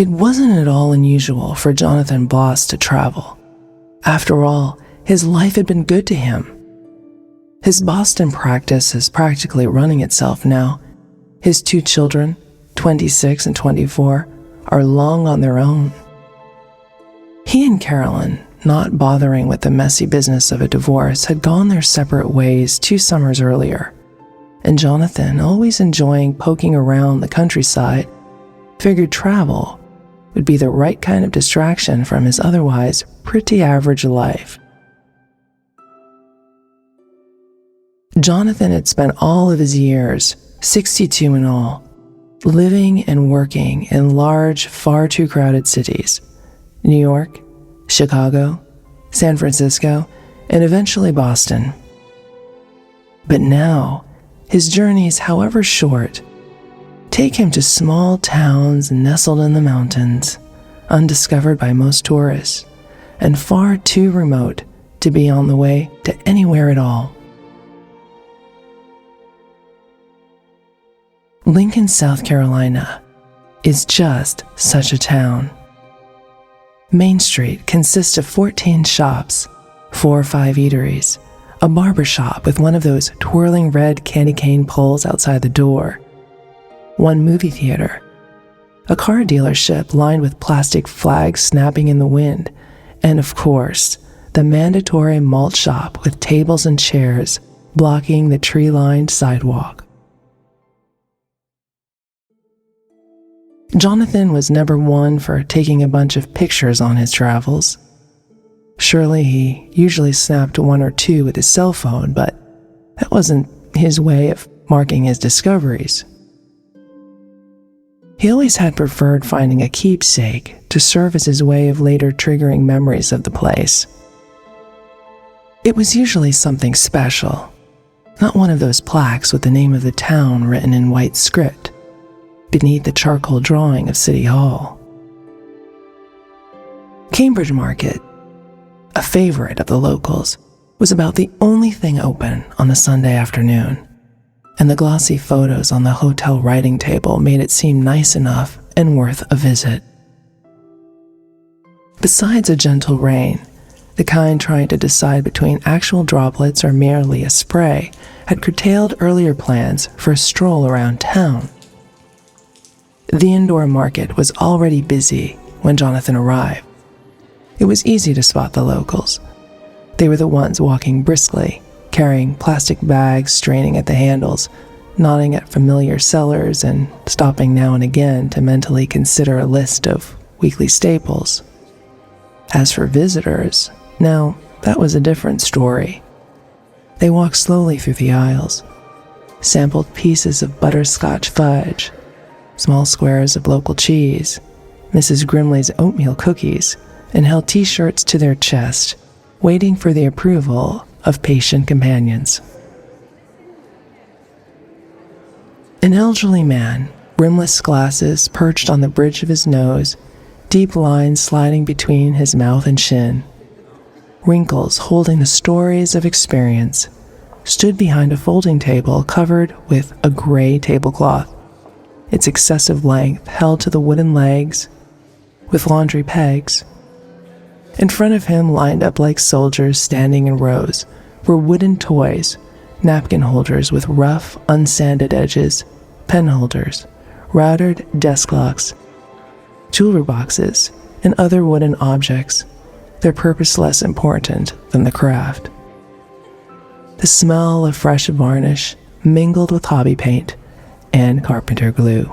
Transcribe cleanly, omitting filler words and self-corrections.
It wasn't at all unusual for Jonathan Boss to travel. After all, his life had been good to him. His Boston practice is practically running itself now. His 2 children, 26 and 24, are long on their own. He and Carolyn, not bothering with the messy business of a divorce, had gone their separate ways 2 summers earlier, and Jonathan, always enjoying poking around the countryside, figured travel would be the right kind of distraction from his otherwise pretty average life. Jonathan had spent all of his years, 62 in all, living and working in large, far too crowded cities: New York, Chicago, San Francisco, and eventually Boston. But now, his journeys, however short, take him to small towns nestled in the mountains, undiscovered by most tourists, and far too remote to be on the way to anywhere at all. Lincoln, South Carolina, is just such a town. Main Street consists of 14 shops, 4 or 5 eateries, a barber shop with one of those twirling red candy cane poles outside the door, 1 movie theater, a car dealership lined with plastic flags snapping in the wind, and of course, the mandatory malt shop with tables and chairs blocking the tree-lined sidewalk. Jonathan was never one for taking a bunch of pictures on his travels. Surely he usually snapped 1 or 2 with his cell phone, but that wasn't his way of marking his discoveries. He always had preferred finding a keepsake to serve as his way of later triggering memories of the place. It was usually something special, not one of those plaques with the name of the town written in white script beneath the charcoal drawing of City Hall. Cambridge Market, a favorite of the locals, was about the only thing open on a Sunday afternoon, and the glossy photos on the hotel writing table made it seem nice enough and worth a visit. Besides a gentle rain, the kind trying to decide between actual droplets or merely a spray had curtailed earlier plans for a stroll around town. The indoor market was already busy when Jonathan arrived. It was easy to spot the locals. They were the ones walking briskly, carrying plastic bags straining at the handles, nodding at familiar sellers and stopping now and again to mentally consider a list of weekly staples. As for visitors, now that was a different story. They walked slowly through the aisles, sampled pieces of butterscotch fudge, small squares of local cheese, Mrs. Grimley's oatmeal cookies, and held t-shirts to their chest, waiting for the approval of patient companions. An elderly man, rimless glasses perched on the bridge of his nose, deep lines sliding between his mouth and chin, wrinkles holding the stories of experience, stood behind a folding table covered with a gray tablecloth, its excessive length held to the wooden legs with laundry pegs. In front of him, lined up like soldiers standing in rows, were wooden toys, napkin holders with rough, unsanded edges, pen holders, routered desk locks, jewelry boxes, and other wooden objects, their purpose less important than the craft. The smell of fresh varnish mingled with hobby paint and carpenter glue.